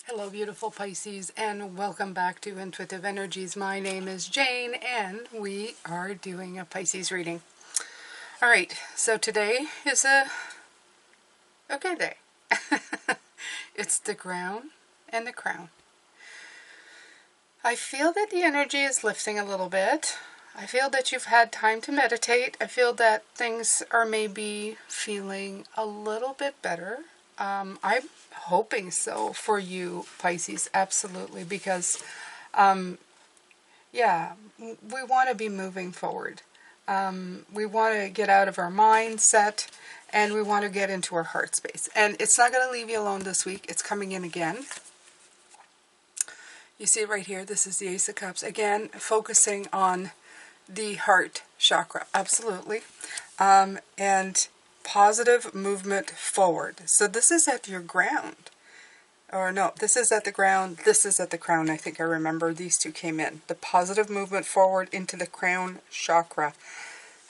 Hello, beautiful Pisces, and welcome back to Intuitive Energies. My name is Jane, and we are doing a Pisces reading. All right, so today is a okay day. It's the ground and the crown. I feel that the energy is lifting a little bit. I feel that you've had time to meditate. I feel that things are maybe feeling a little bit better. I'm hoping so for you, Pisces, absolutely, because, yeah, we want to be moving forward. We want to get out of our mindset, and we want to get into our heart space. And it's not going to leave you alone this week. It's coming in again. You see it right here. This is the Ace of Cups. Again, focusing on the heart chakra. Absolutely. And positive movement forward. So this is at your ground. Or no, this is at the ground. This is at the crown. I think I remember these two came in. The positive movement forward into the crown chakra.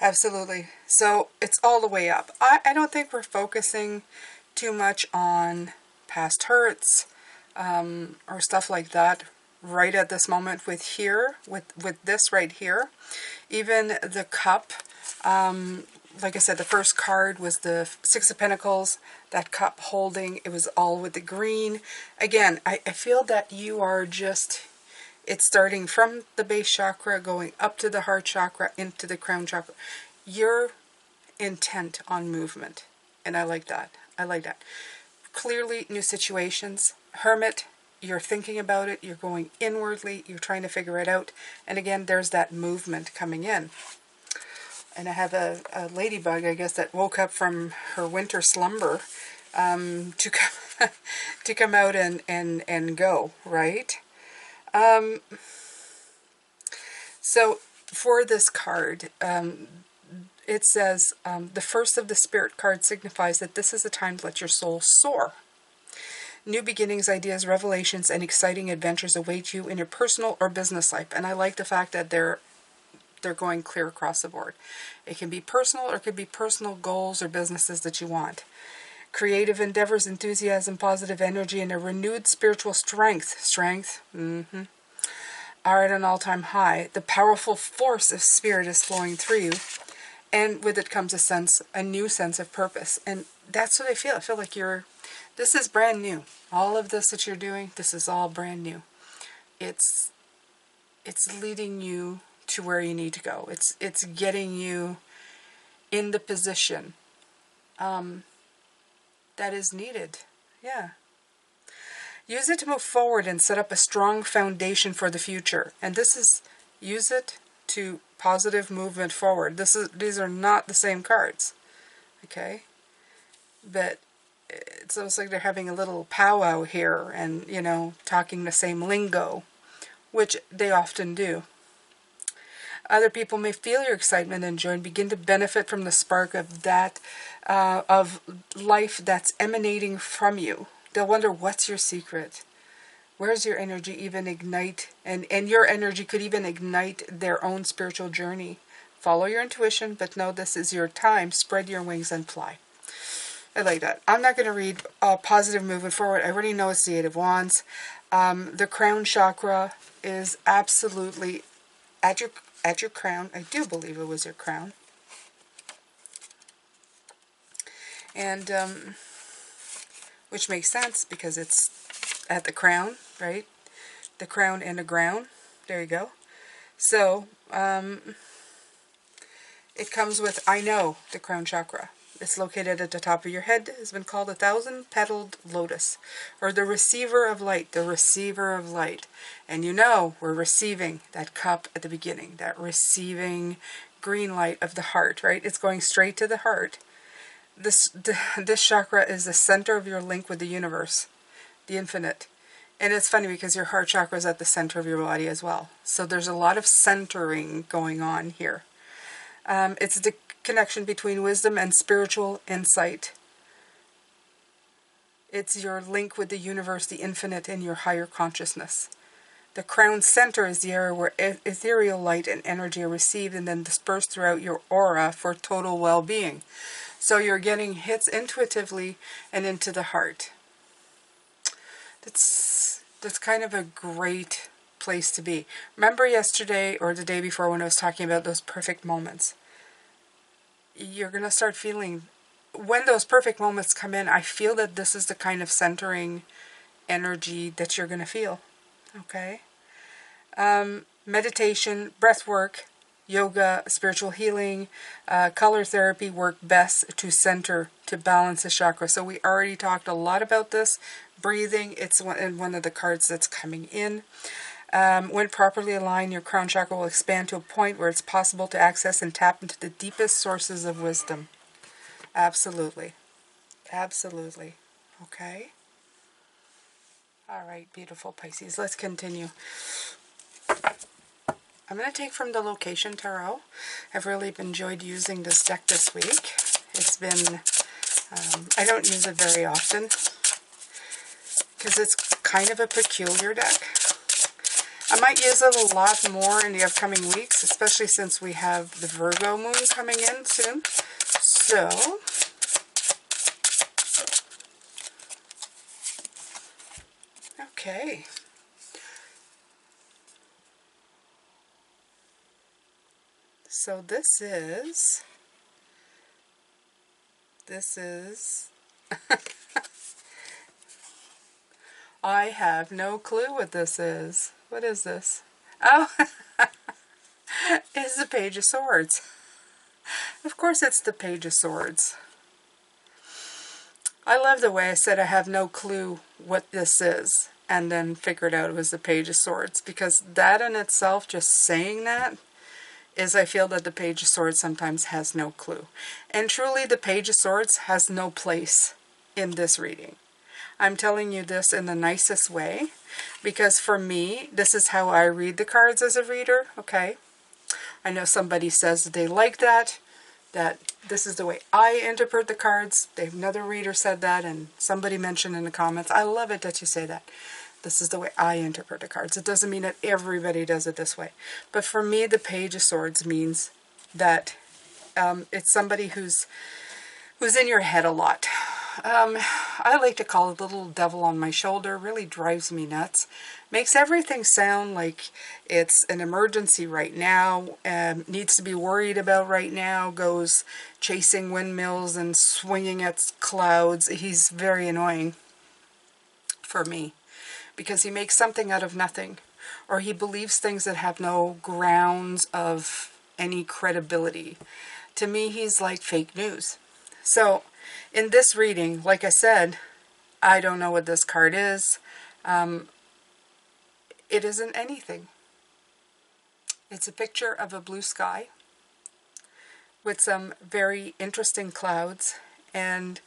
Absolutely. So it's all the way up. I don't think we're focusing too much on past hurts or stuff like that right at this moment with this right here. Even the cup, like I said, the first card was the Six of Pentacles, that cup holding, it was all with the green. Again, I feel that you are just, it's starting from the base chakra, going up to the heart chakra, into the crown chakra. You're intent on movement, and I like that. I like that. Clearly, new situations. Hermit, you're thinking about it, you're going inwardly, you're trying to figure it out. And again, there's that movement coming in. And I have a ladybug, I guess, that woke up from her winter slumber to come out and go, right? So for this card, it says, the first of the Spirit card signifies that this is a time to let your soul soar. New beginnings, ideas, revelations, and exciting adventures await you in your personal or business life. And I like the fact that they're going clear across the board. It can be personal, or it could be personal goals or businesses that you want. Creative endeavors, enthusiasm, positive energy, and a renewed spiritual strength. Are at an all-time high. The powerful force of spirit is flowing through you. And with it comes a new sense of purpose. And that's what I feel. I feel like this is brand new. All of this that you're doing, this is all brand new. It's leading you to where you need to go. It's getting you in the position that is needed. Yeah. Use it to move forward and set up a strong foundation for the future. And use it to positive movement forward. These are not the same cards. Okay? But it's almost like they're having a little powwow here and, talking the same lingo, which they often do. Other people may feel your excitement and joy and begin to benefit from the spark of that, of life that's emanating from you. They'll wonder, what's your secret? Where's your energy even ignite? And your energy could even ignite their own spiritual journey. Follow your intuition, but know this is your time. Spread your wings and fly. I like that. I'm not going to read positive movement forward. I already know it's the Eight of Wands. The crown chakra is absolutely at your crown. I do believe it was your crown. And which makes sense because it's at the crown, right? The crown and the ground. There you go. So it comes with, I know, the crown chakra. It's located at the top of your head. It's been called a 1,000-petaled lotus, or the receiver of light, the receiver of light. And we're receiving that cup at the beginning, that receiving green light of the heart, right? It's going straight to the heart. This chakra is the center of your link with the universe, the infinite. And it's funny because your heart chakra is at the center of your body as well. So there's a lot of centering going on here. It's the connection between wisdom and spiritual insight. It's your link with the universe, the infinite, and your higher consciousness. The crown center is the area where ethereal light and energy are received and then dispersed throughout your aura for total well-being. So you're getting hits intuitively and into the heart. That's That's kind of a great place to be. Remember yesterday or the day before when I was talking about those perfect moments? You're going to start feeling, when those perfect moments come in, I feel that this is the kind of centering energy that you're going to feel. Okay? Meditation, breath work, yoga, spiritual healing, color therapy work best to center, to balance the chakra. So we already talked a lot about this. Breathing, it's one of the cards that's coming in. When properly aligned, your crown chakra will expand to a point where it's possible to access and tap into the deepest sources of wisdom. Absolutely. Absolutely. Okay? All right, beautiful Pisces. Let's continue. I'm going to take from the Location Tarot. I've really enjoyed using this deck this week. It's been, I don't use it very often because it's kind of a peculiar deck. I might use it a lot more in the upcoming weeks, especially since we have the Virgo moon coming in soon. So, okay. So this is I have no clue what this is. What is this? Oh, it's the Page of Swords. Of course it's the Page of Swords. I love the way I said I have no clue what this is, and then figured out it was the Page of Swords, because that in itself, just saying that, is I feel that the Page of Swords sometimes has no clue. And truly the Page of Swords has no place in this reading. I'm telling you this in the nicest way, because for me, this is how I read the cards as a reader, okay? I know somebody says that they like that this is the way I interpret the cards. Another reader said that, and somebody mentioned in the comments. I love it that you say that. This is the way I interpret the cards. It doesn't mean that everybody does it this way. But for me, the Page of Swords means that it's somebody who's in your head a lot. I like to call it the little devil on my shoulder. Really drives me nuts. Makes everything sound like it's an emergency right now, needs to be worried about right now, goes chasing windmills and swinging at clouds. He's very annoying for me, because he makes something out of nothing, or he believes things that have no grounds of any credibility. To me, he's like fake news. So, in this reading, like I said, I don't know what this card is. It isn't anything. It's a picture of a blue sky with some very interesting clouds and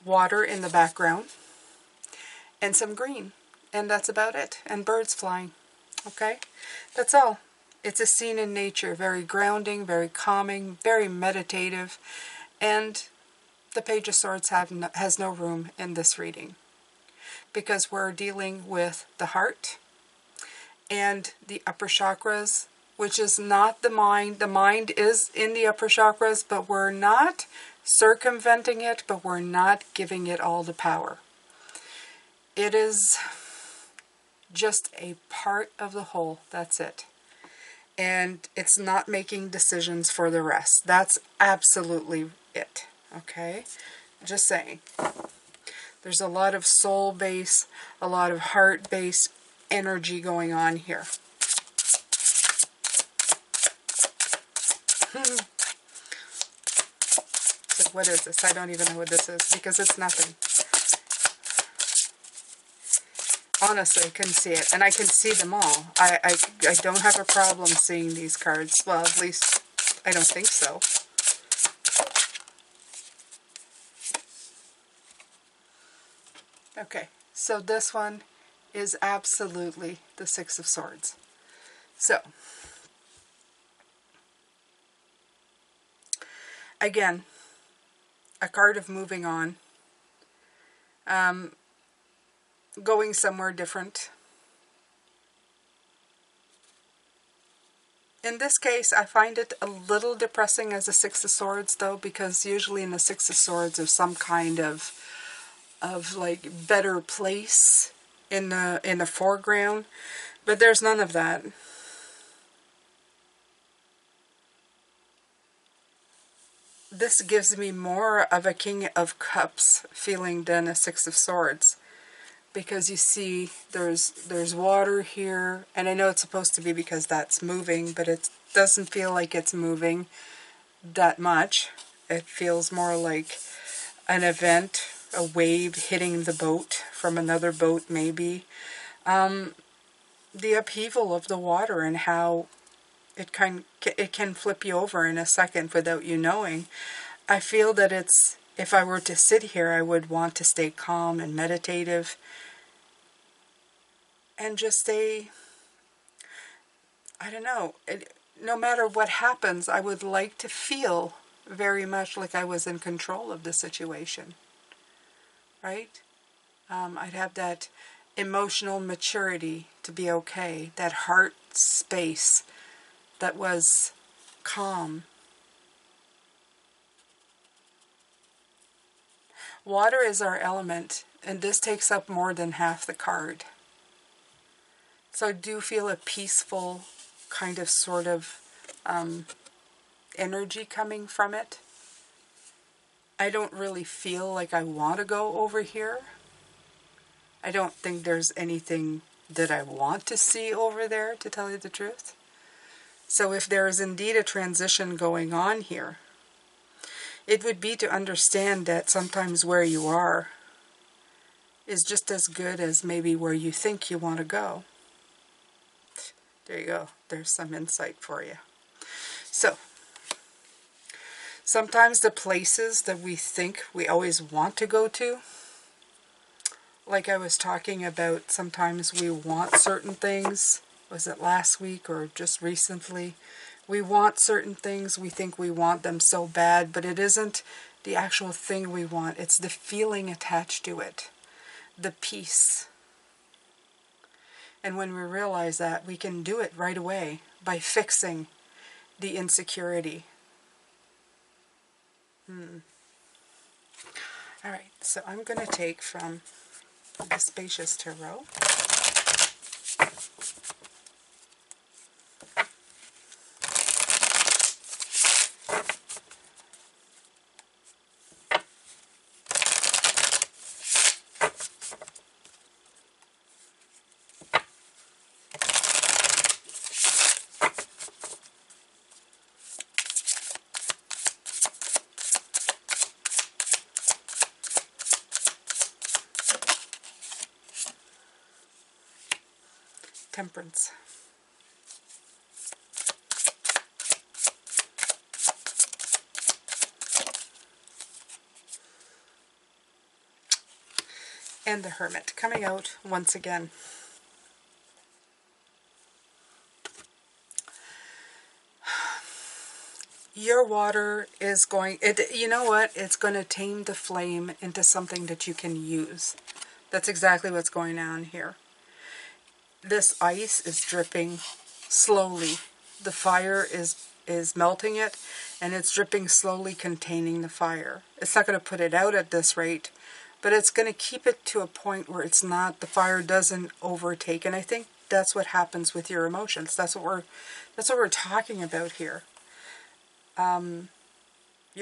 water in the background and some green. And that's about it. And birds flying. Okay? That's all. It's a scene in nature. Very grounding, very calming, very meditative. And the Page of Swords has no room in this reading, because we're dealing with the heart and the upper chakras, which is not the mind. The mind is in the upper chakras, but we're not circumventing it, but we're not giving it all the power. It is just a part of the whole. That's it. And it's not making decisions for the rest. That's absolutely it. Okay? Just saying. There's a lot of soul base, a lot of heart base energy going on here. So what is this? I don't even know what this is, because it's nothing. Honestly, I couldn't see it. And I can see them all. I don't have a problem seeing these cards. Well, at least I don't think so. Okay, so this one is absolutely the Six of Swords. So, again, a card of moving on, going somewhere different. In this case, I find it a little depressing as a Six of Swords, though, because usually in the Six of Swords there's some kind of like better place in the foreground, but there's none of that. This gives me more of a King of Cups feeling than a Six of Swords, because you see there's water here, and I know it's supposed to be because that's moving, but it doesn't feel like it's moving that much. It feels more like an event, a wave hitting the boat from another boat maybe. The upheaval of the water and how it can flip you over in a second without you knowing. I feel that if I were to sit here, I would want to stay calm and meditative and just stay, I don't know, no matter what happens, I would like to feel very much like I was in control of the situation, right? I'd have that emotional maturity to be okay, that heart space that was calm. Water is our element, and this takes up more than half the card. So I do feel a peaceful kind of sort of energy coming from it. I don't really feel like I want to go over here. I don't think there's anything that I want to see over there, to tell you the truth. So if there is indeed a transition going on here, it would be to understand that sometimes where you are is just as good as maybe where you think you want to go. There you go. There's some insight for you. So, sometimes the places that we think we always want to go to, like I was talking about, sometimes we want certain things. Was it last week or just recently? We want certain things. We think we want them so bad, but it isn't the actual thing we want. It's the feeling attached to it. The peace. And when we realize that, we can do it right away by fixing the insecurity. All right, so I'm going to take from the Spacious Tarot. Temperance. And the Hermit coming out once again. Your water is going, you know what? It's going to tame the flame into something that you can use. That's exactly what's going on here. This ice is dripping slowly. The fire is melting it, and it's dripping slowly, containing the fire. It's not going to put it out at this rate, but it's going to keep it to a point where it's not, the fire doesn't overtake. And I think that's what happens with your emotions. That's what we're talking about here. Your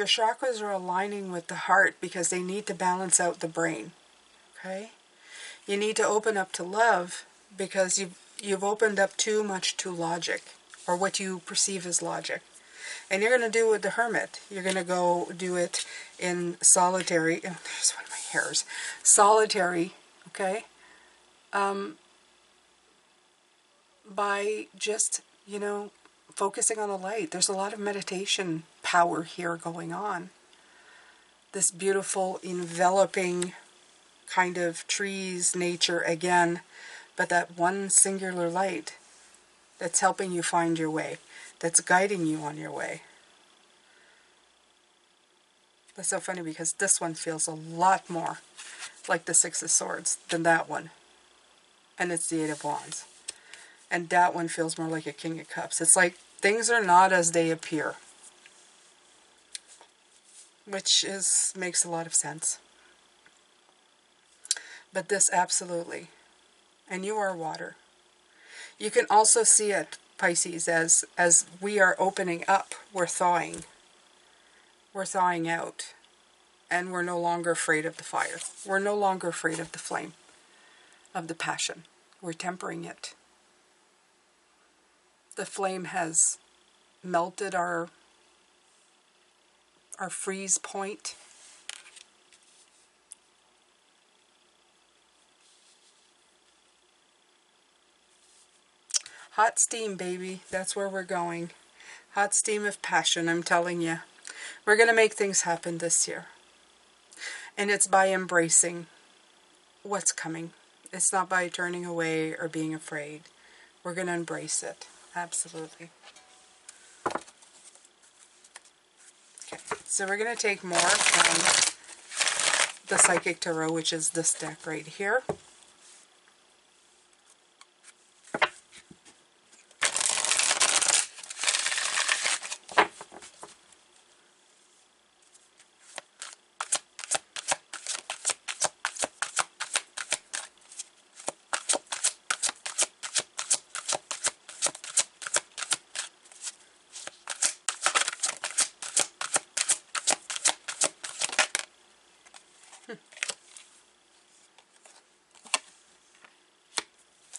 chakras are aligning with the heart because they need to balance out the brain. Okay? You need to open up to love because you've opened up too much to logic, or what you perceive as logic. And you're going to do it with the Hermit. You're going to go do it in solitary. Oh, there's one of my hairs. Solitary, okay? By just, focusing on the light. There's a lot of meditation power here going on. This beautiful, enveloping kind of trees, nature again, but that one singular light that's helping you find your way, that's guiding you on your way. That's so funny because this one feels a lot more like the Six of Swords than that one. And it's the Eight of Wands. And that one feels more like a King of Cups. It's like things are not as they appear. Which makes a lot of sense. But this absolutely. and you are water. You can also see it, Pisces, as we are opening up, we're thawing. We're thawing out. And we're no longer afraid of the fire. We're no longer afraid of the flame, of the passion. We're tempering it. The flame has melted our freeze point. Hot steam, baby. That's where we're going. Hot steam of passion, I'm telling you. We're going to make things happen this year. And it's by embracing what's coming. It's not by turning away or being afraid. We're going to embrace it. Absolutely. Okay, so we're going to take more from the Psychic Tarot, which is this deck right here.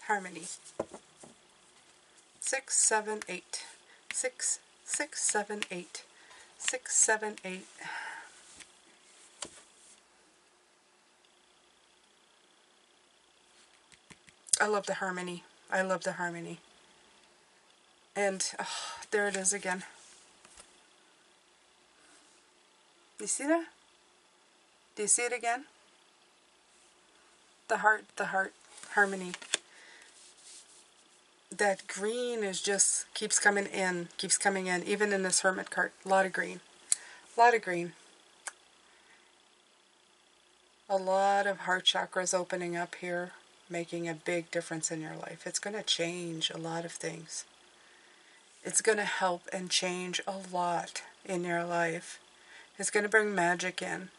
Harmony. 6, 7, 8. 6, 6, 7, 8. 6, 7, 8. I love the harmony. I love the harmony. And there it is again. You see that? Do you see it again? The heart, harmony. That green is just keeps coming in, even in this Hermit card. A lot of green. A lot of green. A lot of heart chakras opening up here, making a big difference in your life. It's going to change a lot of things. It's going to help and change a lot in your life. It's going to bring magic in.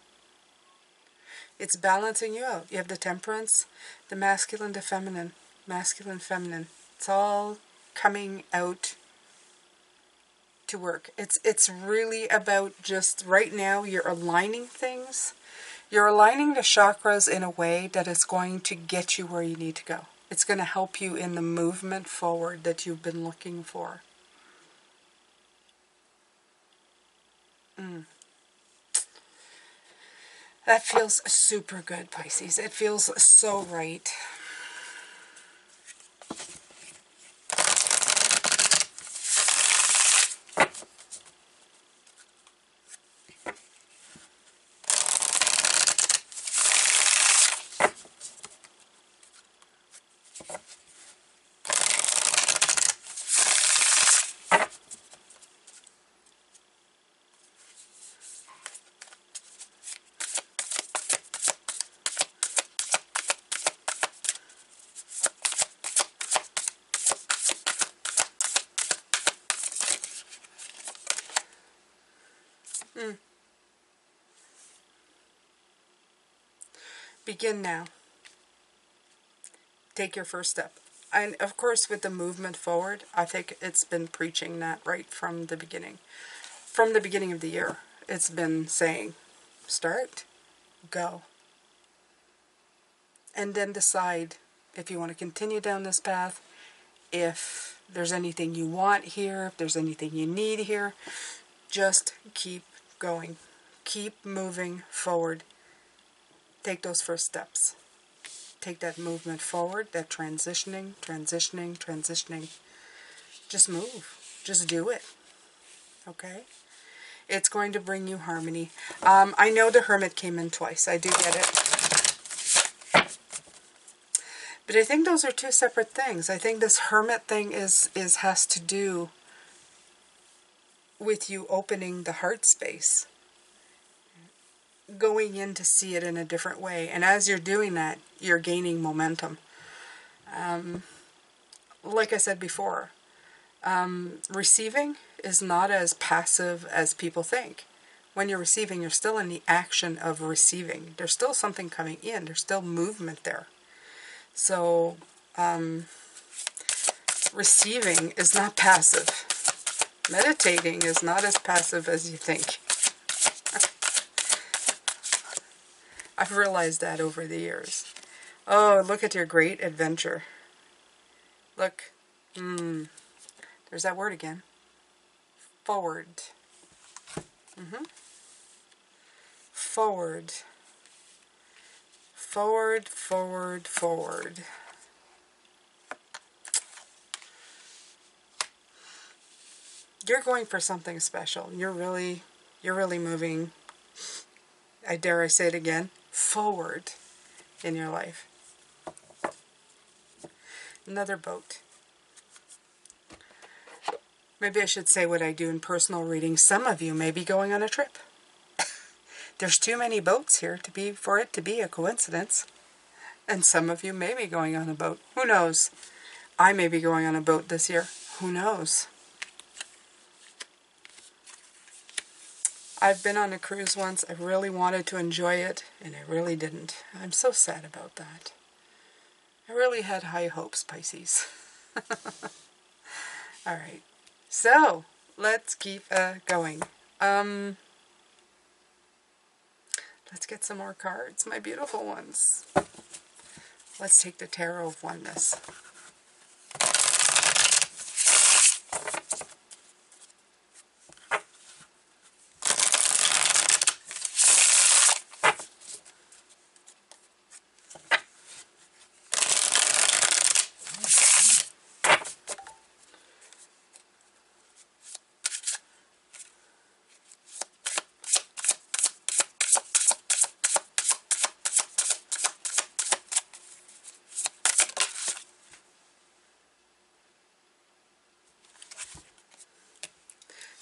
It's balancing you out. You have the temperance, the masculine, the feminine. Masculine, feminine. It's all coming out to work. It's really about just right now you're aligning things. You're aligning the chakras in a way that is going to get you where you need to go. It's going to help you in the movement forward that you've been looking for. That feels super good, Pisces. It feels so right. Begin now. Take your first step. And of course, with the movement forward, I think it's been preaching that right from the beginning. From the beginning of the year, it's been saying, start, go. And then decide if you want to continue down this path, if there's anything you want here, if there's anything you need here. Just keep going. Keep moving forward. Take those first steps. Take that movement forward, that transitioning. Just move. Just do it. Okay? It's going to bring you harmony. I know the Hermit came in twice. I do get it. But I think those are two separate things. I think this Hermit thing has to do with you opening the heart space. Going in to see it in a different way. And as you're doing that, you're gaining momentum. Like I said before, receiving is not as passive as people think. When you're receiving, you're still in the action of receiving. There's still something coming in. There's still movement there. So Receiving is not passive. Meditating is not as passive as you think. I've realized that over the years. Oh, look at your great adventure. Look. There's that word again. Forward. Forward. Forward, forward, forward. You're going for something special. You're really moving, I dare I say it again, forward in your life. Another boat. Maybe I should say what I do in personal readings. Some of you may be going on a trip. There's too many boats here for it to be a coincidence. And some of you may be going on a boat. Who knows? I may be going on a boat this year. Who knows? I've been on a cruise once. I really wanted to enjoy it, and I really didn't. I'm so sad about that. I really had high hopes, Pisces. All right. So, let's keep going. Let's get some more cards, my beautiful ones. Let's take the Tarot of Oneness.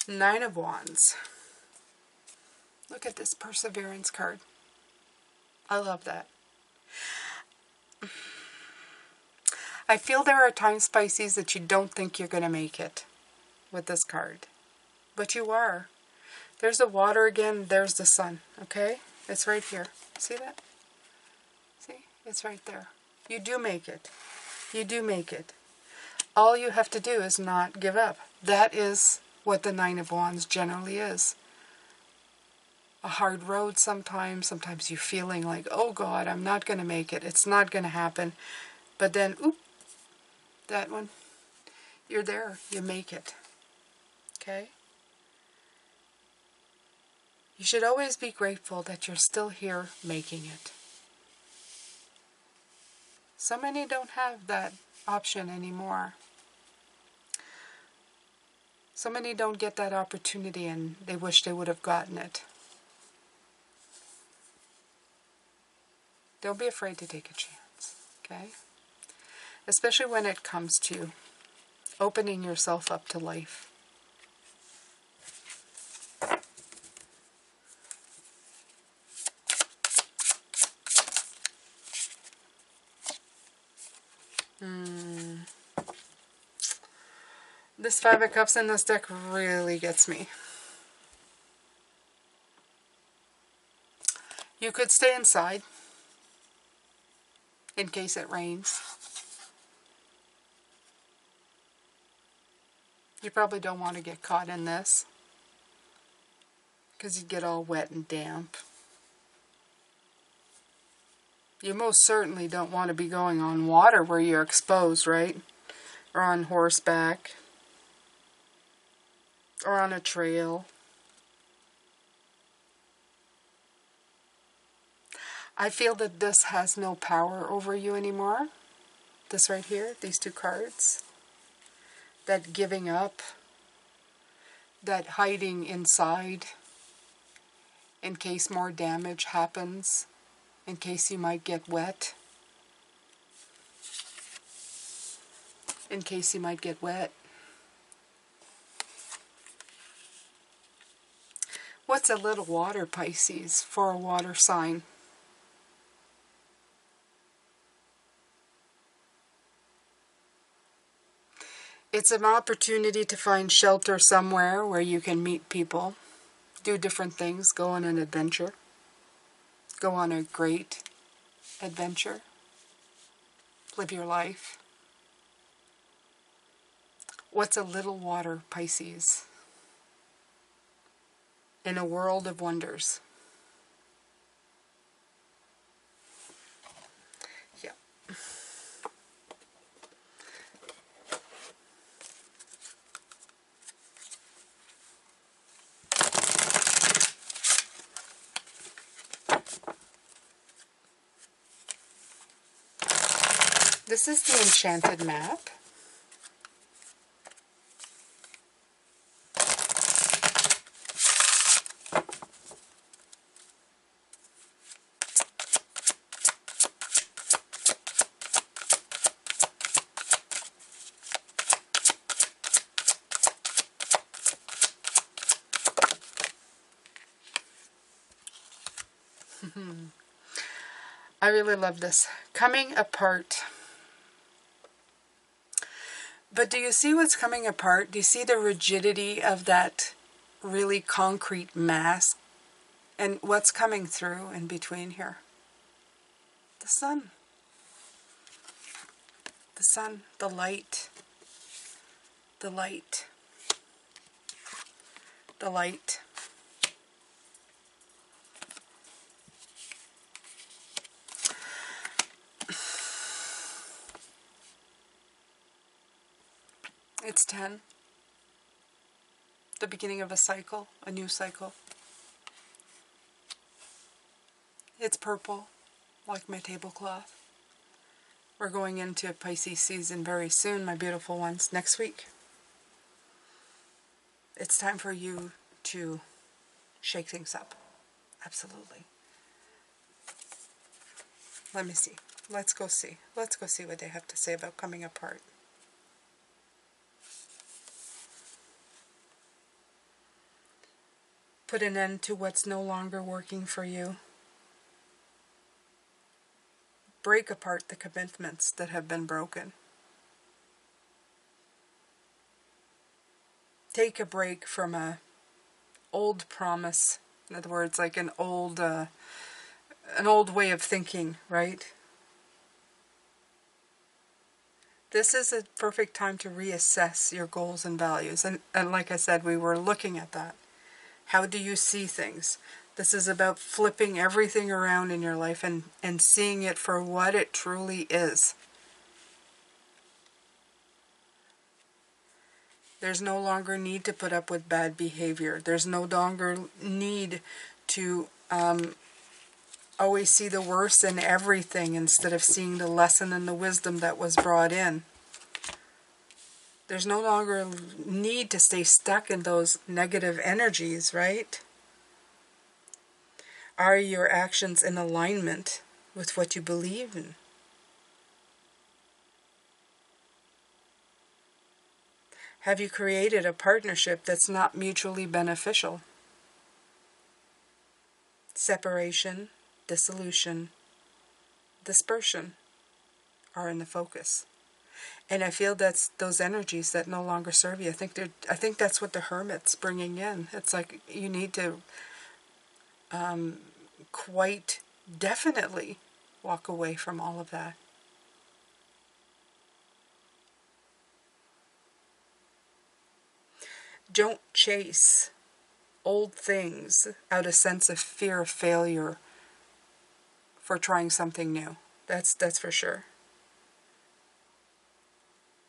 Nine of Wands. Look at this Perseverance card. I love that. I feel there are times, Pisces, that you don't think you're going to make it with this card. But you are. There's the water again. There's the sun. Okay? It's right here. See that? See? It's right there. You do make it. You do make it. All you have to do is not give up. That is what the Nine of Wands generally is. A hard road sometimes. Sometimes you're feeling like, oh God, I'm not going to make it. It's not going to happen. But then, oop, that one, you're there. You make it. Okay? You should always be grateful that you're still here making it. So many don't have that option anymore. So many don't get that opportunity and they wish they would have gotten it. Don't be afraid to take a chance, okay? Especially when it comes to opening yourself up to life. This Five of Cups in this deck really gets me. You could stay inside in case it rains. You probably don't want to get caught in this because you'd get all wet and damp. You most certainly don't want to be going on water where you're exposed, right? Or on horseback. Or on a trail. I feel that this has no power over you anymore. This right here, these two cards. That giving up. That hiding inside. In case more damage happens. In case you might get wet. In case you might get wet. What's a little water, Pisces, for a water sign? It's an opportunity to find shelter somewhere where you can meet people, do different things, go on an adventure, go on a great adventure, live your life. What's a little water, Pisces, in a world of wonders? Yeah. This is the Enchanted map. I really love this. Coming apart. But do you see what's coming apart? Do you see the rigidity of that really concrete mask? And what's coming through in between here? The sun. The sun, the light. The light. The light. It's 10. The beginning of a cycle, a new cycle. It's purple, like my tablecloth. We're going into Pisces season very soon, my beautiful ones, next week. It's time for you to shake things up. Absolutely. Let me see. Let's go see. Let's go see what they have to say about coming apart. Put an end to what's no longer working for you. Break apart the commitments that have been broken. Take a break from a old promise. In other words, like an old way of thinking, right? This is a perfect time to reassess your goals and values. And like I said, we were looking at that. How do you see things? This is about flipping everything around in your life and seeing it for what it truly is. There's no longer need to put up with bad behavior. There's no longer need to always see the worst in everything instead of seeing the lesson and the wisdom that was brought in. There's no longer need to stay stuck in those negative energies, right? Are your actions in alignment with what you believe in? Have you created a partnership that's not mutually beneficial? Separation, dissolution, dispersion are in the focus. And I feel that's those energies that no longer serve you. I think that's what the Hermit's bringing in. It's like you need to quite definitely walk away from all of that. Don't chase old things out of sense of fear of failure for trying something new. That's for sure.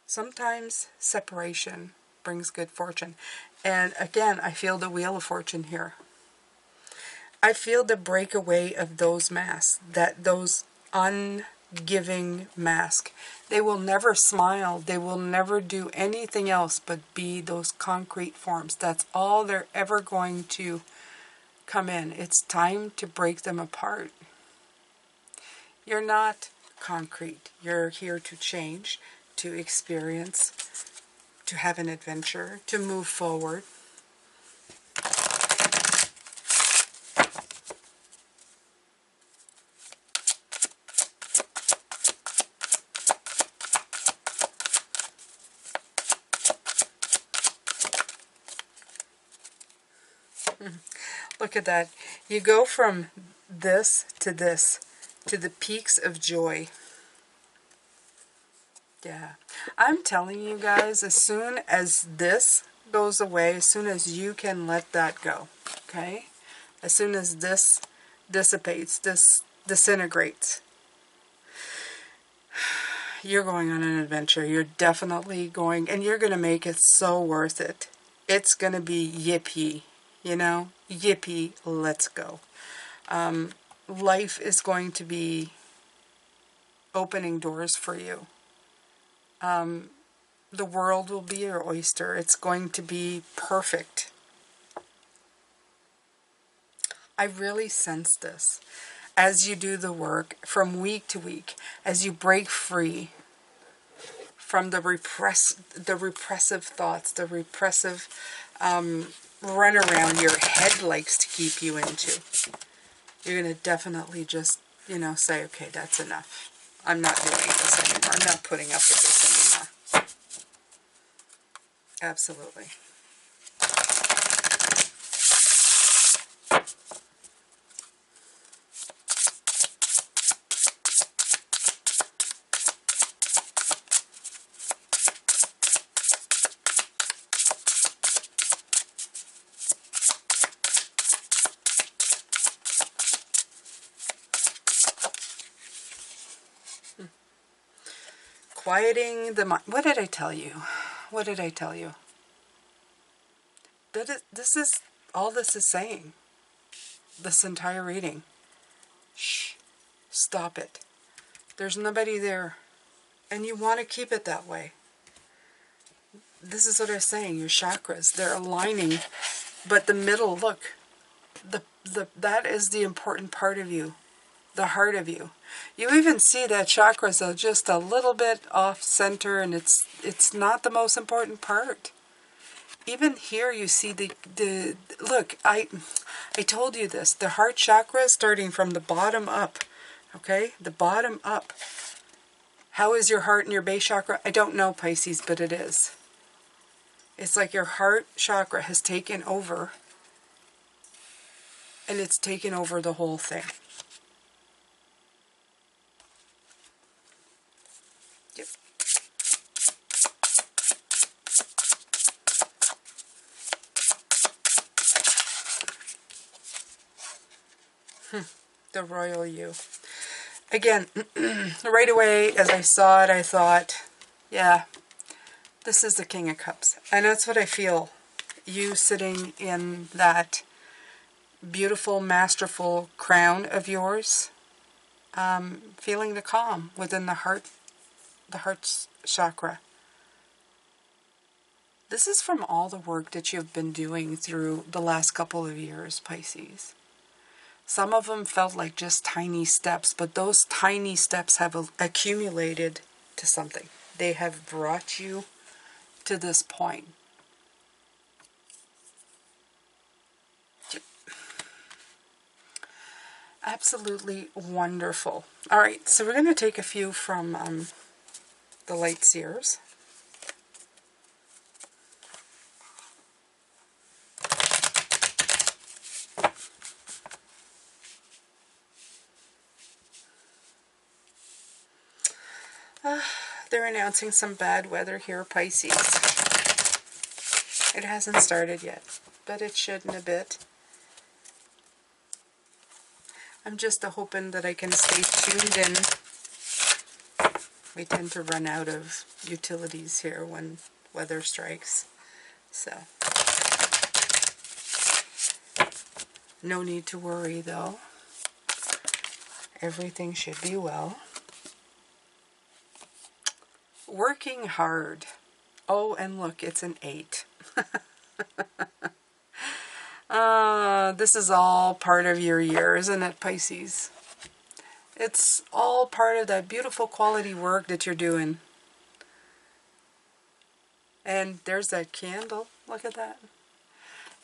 Sometimes separation brings good fortune. And again, I feel the Wheel of Fortune here. I feel the breakaway of those masks, those ungiving masks. They will never smile. They will never do anything else but be those concrete forms. That's all they're ever going to come in. It's time to break them apart. You're not concrete. You're here to change, to experience, to have an adventure, to move forward. Look at that. You go from this, to the peaks of joy. Yeah. I'm telling you guys, as soon as this goes away, as soon as you can let that go, okay? As soon as this dissipates, this disintegrates, you're going on an adventure. You're definitely going, and you're going to make it so worth it. It's going to be yippee, you know? Yippee, let's go. Life is going to be opening doors for you. The world will be your oyster. It's going to be perfect. I really sense this as you do the work from week to week, as you break free from the repressive thoughts, the repressive runaround your head likes to keep you into. You're going to definitely just, you know, say, okay, that's enough. I'm not doing this anymore. I'm not putting up with this anymore. Absolutely. Quieting the mind. What did I tell you? What did I tell you? This is all this is saying. This entire reading. Shh. Stop it. There's nobody there. And you want to keep it that way. This is what I'm saying. Your chakras, they're aligning. But the middle, look. That is the important part of you. The heart of you. You even see that chakras are just a little bit off center, and it's not the most important part. Even here you see the look, I told you this, the heart chakra starting from the bottom up. Okay? The bottom up. How is your heart and your base chakra? I don't know, Pisces, but it is. It's like your heart chakra has taken over, and it's taken over the whole thing. The royal you. Again, right away as I saw it, I thought, yeah, this is the King of Cups. And that's what I feel. You sitting in that beautiful, masterful crown of yours, feeling the calm within the heart's chakra. This is from all the work that you've been doing through the last couple of years, Pisces. Some of them felt like just tiny steps, but those tiny steps have accumulated to something. They have brought you to this point. Absolutely wonderful. All right, so we're going to take a few from the Light Seers. They're announcing some bad weather here, Pisces. It hasn't started yet, but it should in a bit. I'm just hoping that I can stay tuned in. We tend to run out of utilities here when weather strikes. So, no need to worry though. Everything should be well. Working hard. Oh, and look, it's an 8. This is all part of your year, isn't it, Pisces? It's all part of that beautiful quality work that you're doing. And there's that candle. Look at that.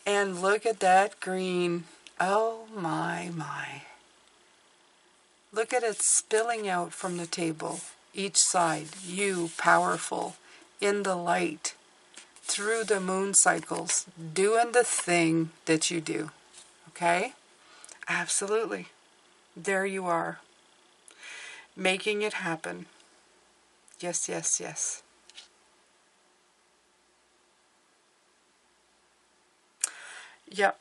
And look at that green. Oh, my. Look at it spilling out from the table. Each side, you, powerful, in the light, through the moon cycles, doing the thing that you do. Okay? Absolutely. There you are. Making it happen. Yes, yes, yes. Yep.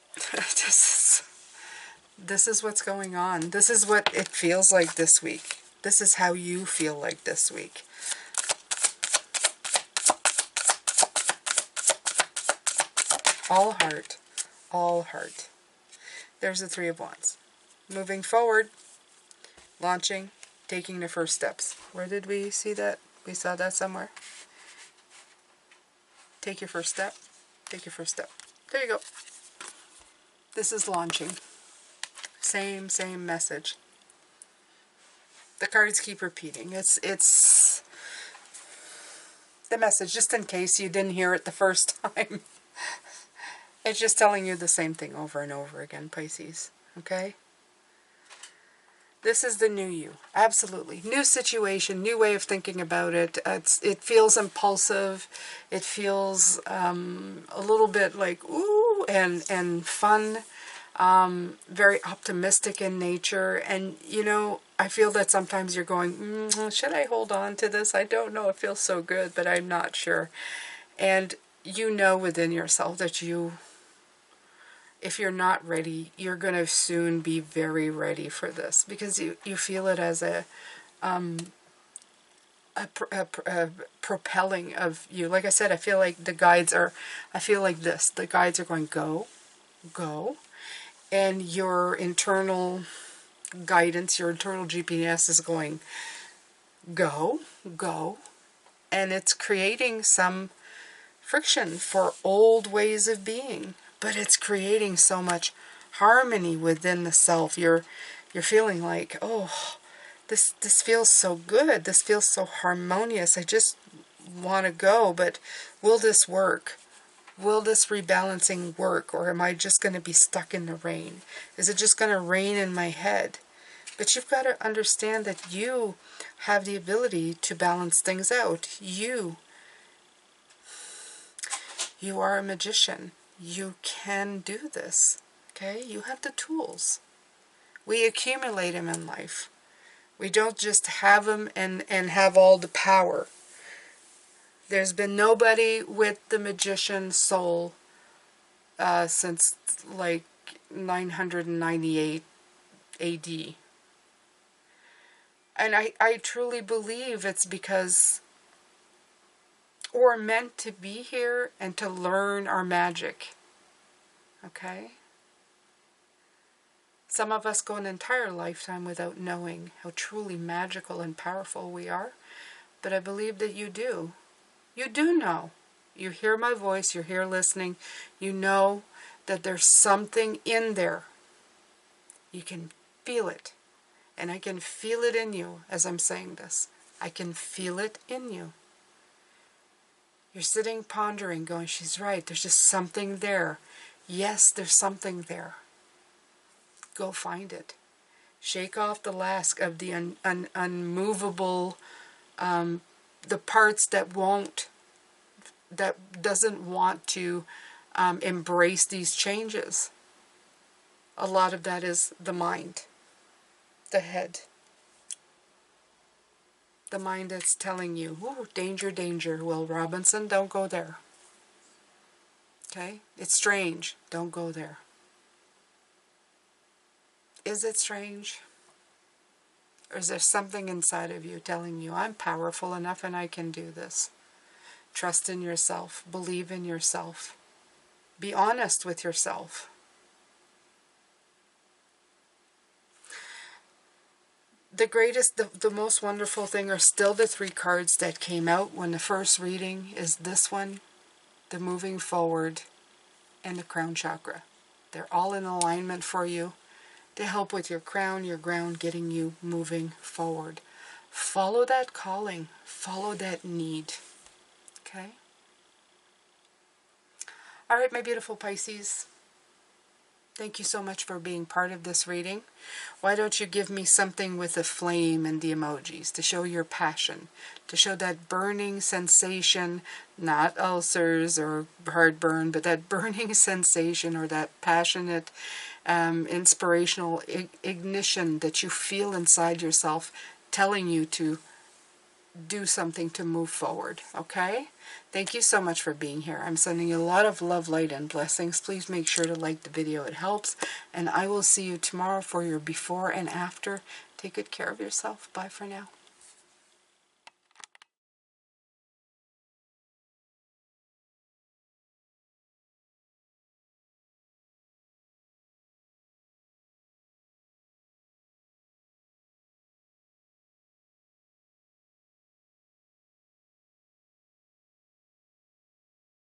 This is what's going on. This is what it feels like this week. This is how you feel like this week. All heart. All heart. There's the Three of Wands. Moving forward. Launching. Taking the first steps. Where did we see that? We saw that somewhere. Take your first step. Take your first step. There you go. This is launching. Same message. The cards keep repeating. It's the message, just in case you didn't hear it the first time. It's just telling you the same thing over and over again, Pisces. Okay? This is the new you. Absolutely. New situation, new way of thinking about it. It feels impulsive. It feels a little bit like, ooh, and fun. Very optimistic in nature. And, you know, I feel that sometimes you're going, should I hold on to this? I don't know. It feels so good, but I'm not sure. And you know within yourself that if you're not ready, you're going to soon be very ready for this, because you feel it as a propelling of you. Like I said, I feel like the guides are, the guides are going, go, go. And your internal guidance, your internal GPS is going, go, go. And it's creating some friction for old ways of being. But it's creating so much harmony within the self. You're feeling like, oh, this feels so good. This feels so harmonious. I just want to go, but will this work? Will this rebalancing work, or am I just going to be stuck in the rain? Is it just going to rain in my head? But you've got to understand that you have the ability to balance things out. You are a magician. You can do this, okay? You have the tools. We accumulate them in life. We don't just have them and have all the power. There's been nobody with the magician soul since like 998 AD. And I truly believe it's because we're meant to be here and to learn our magic. Okay? Some of us go an entire lifetime without knowing how truly magical and powerful we are. But I believe that you do. You do know. You hear my voice, you're here listening. You know that there's something in there. You can feel it. And I can feel it in you as I'm saying this. I can feel it in you. You're sitting pondering, going, she's right, there's just something there. Yes, there's something there. Go find it. Shake off the lask of the unmovable, the parts that doesn't want to embrace these changes. A lot of that is the mind, the head. The mind that's telling you, oh, danger, danger. Will Robinson, don't go there. Okay? It's strange. Don't go there. Is it strange? Or is there something inside of you telling you, I'm powerful enough and I can do this? Trust in yourself. Believe in yourself. Be honest with yourself. The greatest, the most wonderful thing are still the three cards that came out when the first reading is this one, the moving forward, and the crown chakra. They're all in alignment for you to help with your crown, your ground, getting you moving forward. Follow that calling. Follow that need. Okay? All right, my beautiful Pisces. Thank you so much for being part of this reading. Why don't you give me something with a flame and the emojis to show your passion, to show that burning sensation, not ulcers or heartburn, but that burning sensation or that passionate, inspirational ignition that you feel inside yourself telling you to do something to move forward, okay? Thank you so much for being here. I'm sending you a lot of love, light, and blessings. Please make sure to like the video. It helps. And I will see you tomorrow for your before and after. Take good care of yourself. Bye for now.